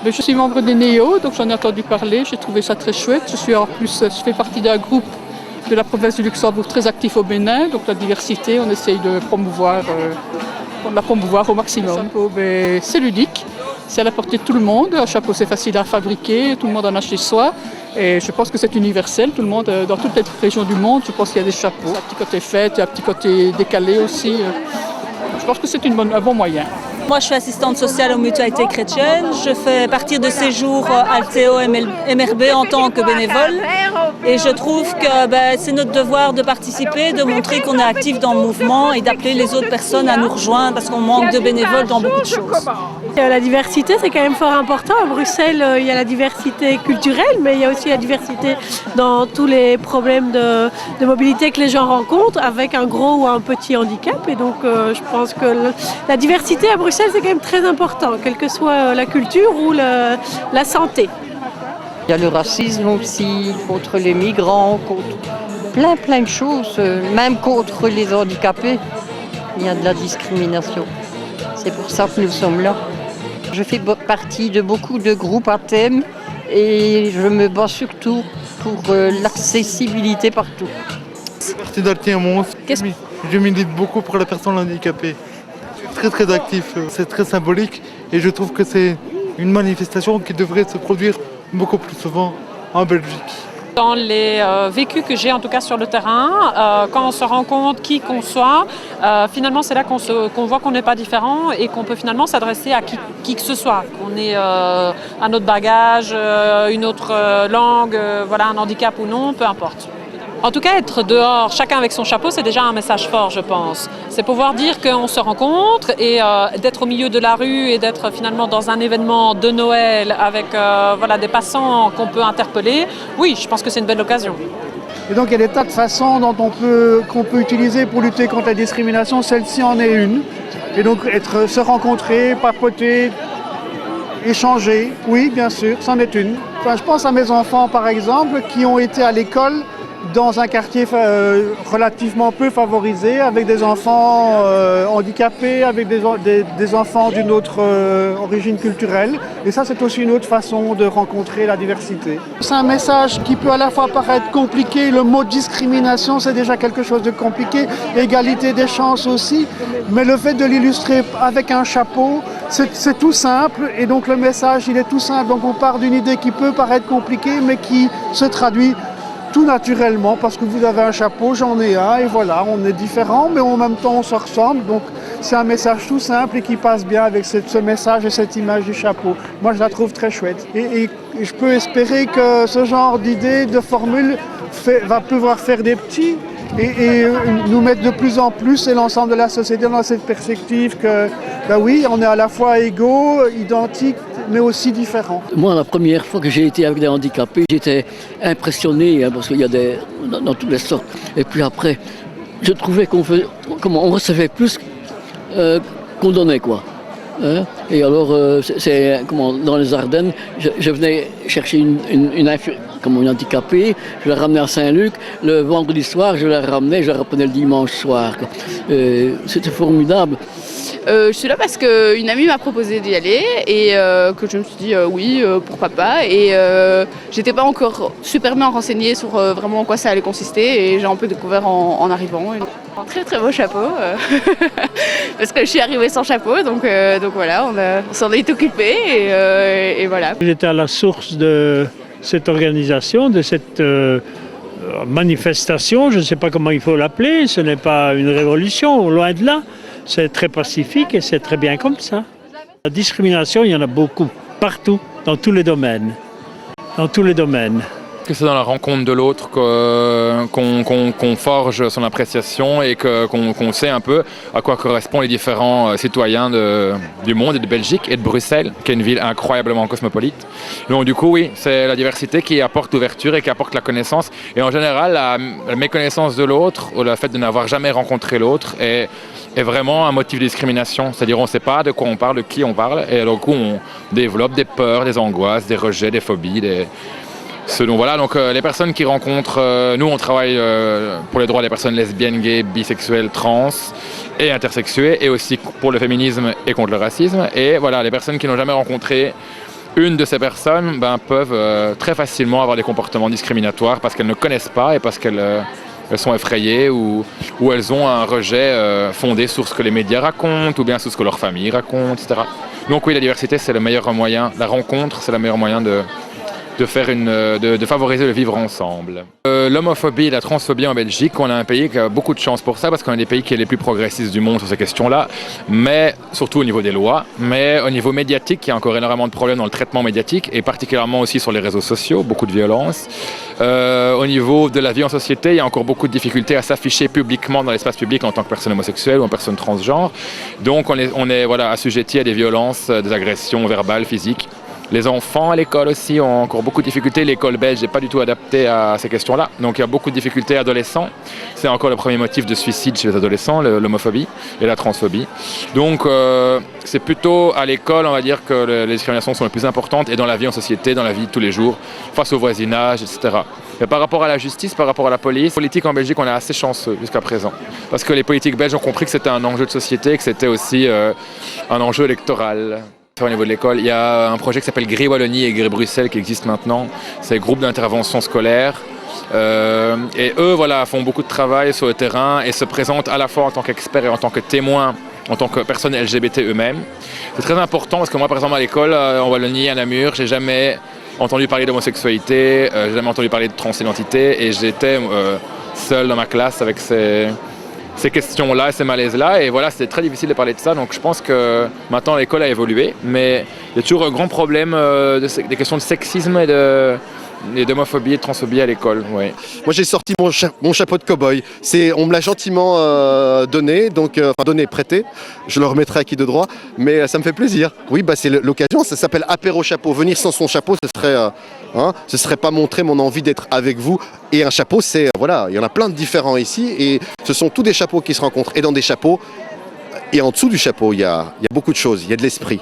Mais je suis membre des NEO, donc j'en ai entendu parler, j'ai trouvé ça très chouette. Je fais partie d'un groupe de la province du Luxembourg très actif au Bénin, donc la diversité, on essaye de la promouvoir au maximum. Le chapeau, c'est ludique, c'est à la portée de tout le monde. Un chapeau, c'est facile à fabriquer, tout le monde en a chez soi. Et je pense que c'est universel, tout le monde, dans toutes les régions du monde, je pense qu'il y a des chapeaux. Un petit côté fête, un petit côté décalé aussi. Je pense que c'est un bon moyen. Moi, je suis assistante sociale aux mutualités chrétiennes. Je fais partie de séjours Altéo MRB en tant que bénévole. Et je trouve que c'est notre devoir de participer, de montrer qu'on est actif dans le mouvement et d'appeler les autres personnes à nous rejoindre parce qu'on manque de bénévoles dans beaucoup de choses. La diversité, c'est quand même fort important. À Bruxelles, il y a la diversité culturelle, mais il y a aussi la diversité dans tous les problèmes de mobilité que les gens rencontrent avec un gros ou un petit handicap. Et donc, je pense que la diversité à Bruxelles, c'est quand même très important, quelle que soit la culture ou la santé. Il y a le racisme aussi, contre les migrants, contre plein de choses, même contre les handicapés. Il y a de la discrimination. C'est pour ça que nous sommes là. Je fais partie de beaucoup de groupes à thème et je me bats surtout pour l'accessibilité partout. Je fais partie d'Altéo. Je milite beaucoup pour la personne handicapée. Je suis très actif, c'est très symbolique et je trouve que c'est une manifestation qui devrait se produire beaucoup plus souvent en Belgique. Dans les vécus que j'ai en tout cas sur le terrain, quand on se rend compte qui qu'on soit, finalement c'est là qu'on voit qu'on n'est pas différent et qu'on peut finalement s'adresser à qui que ce soit. Qu'on ait un autre bagage, une autre langue, un handicap ou non, peu importe. En tout cas, être dehors, chacun avec son chapeau, c'est déjà un message fort, je pense. C'est pouvoir dire qu'on se rencontre et d'être au milieu de la rue et d'être finalement dans un événement de Noël avec des passants qu'on peut interpeller. Oui, je pense que c'est une belle occasion. Et donc il y a des tas de façons qu'on peut utiliser pour lutter contre la discrimination. Celle-ci en est une. Et donc se rencontrer, papoter, échanger, oui, bien sûr, c'en est une. Je pense à mes enfants, par exemple, qui ont été à l'école dans un quartier relativement peu favorisé, avec des enfants handicapés, avec des enfants d'une autre origine culturelle. Et ça, c'est aussi une autre façon de rencontrer la diversité. C'est un message qui peut à la fois paraître compliqué. Le mot discrimination, c'est déjà quelque chose de compliqué. Égalité des chances aussi. Mais le fait de l'illustrer avec un chapeau, c'est tout simple. Et donc le message, il est tout simple. Donc on part d'une idée qui peut paraître compliquée, mais qui se traduit tout naturellement, parce que vous avez un chapeau, j'en ai un, et voilà, on est différents, mais en même temps on se ressemble, donc c'est un message tout simple et qui passe bien avec ce message et cette image du chapeau. Moi je la trouve très chouette. Et je peux espérer que ce genre d'idée, de formule, va pouvoir faire des petits et nous mettre de plus en plus, et l'ensemble de la société, dans cette perspective que, oui, on est à la fois égaux, identiques, mais aussi différents. Moi, la première fois que j'ai été avec des handicapés, j'étais impressionné, parce qu'il y a dans toutes les sortes. Et puis après, je trouvais qu'on recevait plus qu'on donnait, quoi. Et alors, dans les Ardennes, je venais chercher une handicapée, je la ramenais à Saint-Luc, le vendredi soir, je la reprenais le dimanche soir. C'était formidable. Je suis là parce qu'une amie m'a proposé d'y aller et que je me suis dit oui, pourquoi pas. Et j'étais pas encore super bien renseignée sur vraiment en quoi ça allait consister et j'ai un peu découvert en arrivant. Un très très beau chapeau, parce que je suis arrivée sans chapeau, donc voilà, on s'en est occupé et voilà. J'étais à la source de cette organisation, de cette manifestation, je ne sais pas comment il faut l'appeler, ce n'est pas une révolution, loin de là. C'est très pacifique et c'est très bien comme ça. La discrimination, il y en a beaucoup, partout, dans tous les domaines. Dans tous les domaines. Que c'est dans la rencontre de l'autre qu'on forge son appréciation et qu'on sait un peu à quoi correspondent les différents citoyens du monde et de Belgique et de Bruxelles, qui est une ville incroyablement cosmopolite. Donc du coup, oui, c'est la diversité qui apporte l'ouverture et qui apporte la connaissance. Et en général, la méconnaissance de l'autre, ou le fait de n'avoir jamais rencontré l'autre, est vraiment un motif de discrimination. C'est-à-dire on ne sait pas de quoi on parle, de qui on parle, et donc on développe des peurs, des angoisses, des rejets, des phobies, donc les personnes qui rencontrent, nous on travaille pour les droits des personnes lesbiennes, gays, bisexuelles, trans et intersexuées, et aussi pour le féminisme et contre le racisme. Et voilà, les personnes qui n'ont jamais rencontré une de ces personnes peuvent très facilement avoir des comportements discriminatoires parce qu'elles ne connaissent pas et parce qu'elles sont effrayées ou elles ont un rejet fondé sur ce que les médias racontent ou bien sur ce que leur famille raconte, etc. Donc oui, la diversité, c'est le meilleur moyen, la rencontre, c'est le meilleur moyen de favoriser le vivre ensemble. L'homophobie et la transphobie en Belgique, on a un pays qui a beaucoup de chance pour ça parce qu'on est des pays qui est les plus progressistes du monde sur ces questions-là, mais surtout au niveau des lois, mais au niveau médiatique, il y a encore énormément de problèmes dans le traitement médiatique et particulièrement aussi sur les réseaux sociaux, beaucoup de violence. Au niveau de la vie en société, il y a encore beaucoup de difficultés à s'afficher publiquement dans l'espace public en tant que personne homosexuelle ou en personne transgenre. Donc on est assujetti à des violences, des agressions verbales, physiques. Les enfants à l'école aussi ont encore beaucoup de difficultés. L'école belge n'est pas du tout adaptée à ces questions-là. Donc il y a beaucoup de difficultés adolescents. C'est encore le premier motif de suicide chez les adolescents, l'homophobie et la transphobie. Donc c'est plutôt à l'école, on va dire, que les discriminations sont les plus importantes et dans la vie en société, dans la vie de tous les jours, face au voisinage, etc. Mais par rapport à la justice, par rapport à la politique en Belgique, on est assez chanceux jusqu'à présent. Parce que les politiques belges ont compris que c'était un enjeu de société, que c'était aussi un enjeu électoral. Au niveau de l'école, il y a un projet qui s'appelle Gris Wallonie et Gris Bruxelles qui existe maintenant. C'est un groupe d'intervention scolaire. Et eux font beaucoup de travail sur le terrain et se présentent à la fois en tant qu'experts et en tant que témoins, en tant que personnes LGBT eux-mêmes. C'est très important parce que moi, par exemple, à l'école, en Wallonie, à Namur, j'ai jamais entendu parler d'homosexualité, j'ai jamais entendu parler de transidentité et j'étais seul dans ma classe avec ces questions-là, ces malaises-là. Et voilà, c'était très difficile de parler de ça. Donc je pense que maintenant l'école a évolué. Mais il y a toujours un grand problème des questions de sexisme et d'homophobie et de transphobie à l'école. Ouais. Moi j'ai sorti mon chapeau de cow-boy. On me l'a gentiment donné, prêté. Je le remettrai acquis de droit. Mais ça me fait plaisir. Oui, c'est l'occasion. Ça s'appelle apéro chapeau. Venir sans son chapeau, ce serait pas montrer mon envie d'être avec vous. Et un chapeau, il y en a plein de différents ici. Et ce sont tous des chapeaux qui se rencontrent. Et dans des chapeaux, et en dessous du chapeau, il y a beaucoup de choses. Il y a de l'esprit.